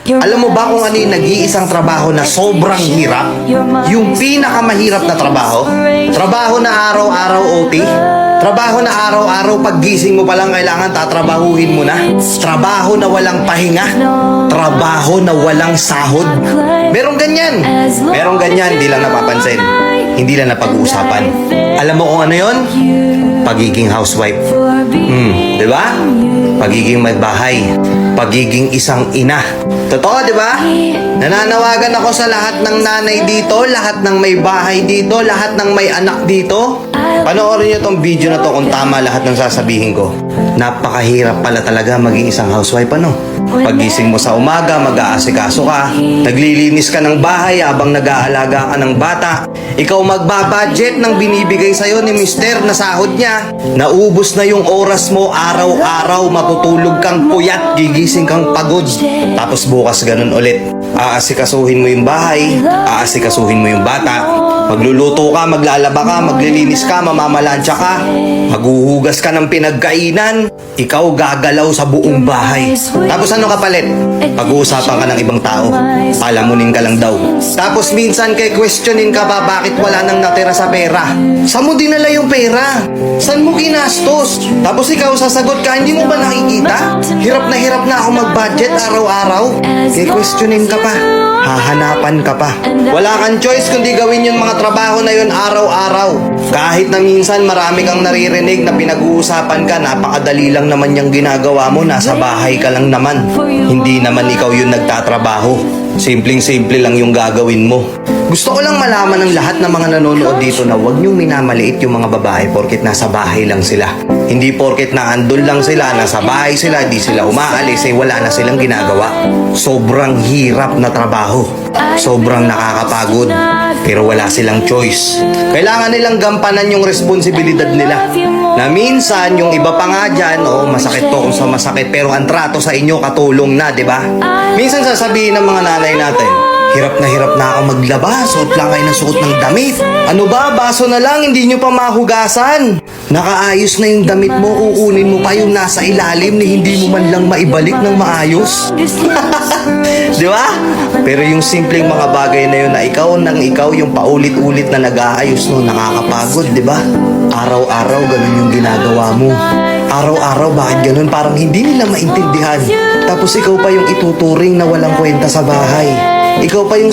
Alam mo ba kung ano yung nag-iisang trabaho na sobrang hirap? Yung pinakamahirap na trabaho? Trabaho na araw-araw OT? Trabaho na araw-araw paggising mo pa lang kailangan tatrabahuhin mo na? Trabaho na walang pahinga? Trabaho na walang sahod? Merong ganyan. Merong ganyan, hindi lang napapansin. Hindi lang napag-uusapan. Alam mo kung ano yon? Pagiging housewife. Di ba? Pagiging magbahay. Pagiging isang ina. Totoo, di ba? Nananawagan ako sa lahat ng nanay dito, lahat ng may bahay dito, lahat ng may anak dito. Panoorin niyo tong video na to kung tama lahat ng sasabihin ko. Napakahirap pala talaga maging isang housewife, ano? Pagising mo sa umaga, mag-aasikaso ka, naglilinis ka ng bahay habang nag-aalaga ka ng bata. Ikaw magbabudget ng binibigay sa'yo ni mister na sahod niya. Naubos na yung oras mo araw-araw, matutulog kang puyat, gigising kang pagod. Tapos bukas ganun ulit. Aasikasuhin mo yung bahay, aasikasuhin mo yung bata. Magluluto ka, maglalaba ka, maglilinis ka, mamamalansya ka. Maghuhugas ka ng pinagkainan. Ikaw gagalaw sa buong bahay. Tapos ano kapalit? Pag-uusapan ka ng ibang tao. Palamunin ka lang daw. Tapos minsan kay questionin ka pa bakit wala nang natira sa pera. Saan mo dinala yung pera? Saan mo ginastos? Tapos ikaw sasagot ka, hindi mo ba nakikita? Hirap na ako mag-budget araw-araw. Kay questionin ka pa. Hahanapan ka pa. Wala kang choice kundi gawin yung mga trabaho na yun araw-araw. Kahit na minsan marami kang naririnig na pinag-uusapan ka, napakadali lang naman yung ginagawa mo, nasa bahay ka lang naman. Hindi naman ikaw yung nagtatrabaho. Simpleng-simple lang yung gagawin mo. Gusto ko lang malaman ng lahat ng mga nanonood dito na huwag niyong minamaliit yung mga babae porket nasa bahay lang sila. Hindi porket na andun lang sila, nasa bahay sila, di sila umaalis, wala na silang ginagawa. Sobrang hirap na trabaho. Sobrang nakakapagod. Pero wala silang choice. Kailangan nilang gampanan yung responsibilidad nila. Na minsan, yung iba pa nga dyan, masakit to kung sa masakit, pero ang trato sa inyo katulong na, di ba? Minsan sasabihin ng mga nanay natin, hirap na ako maglaba, suot lang kayo ng suot ng damit. Ano ba, baso na lang, hindi nyo pa mahugasan. Nakaayos na yung damit mo, uunin mo pa yung nasa ilalim na hindi mo man lang maibalik ng maayos. Di ba? Pero yung simpleng mga bagay na yun na ikaw yung paulit-ulit na nag-aayos no, nakakapagod, di ba? Araw-araw ganun yung ginagawa mo. Araw-araw bakit ganun? Parang hindi nila maintindihan. Tapos ikaw pa yung ituturing na walang kwenta sa bahay. Ikaw pa yung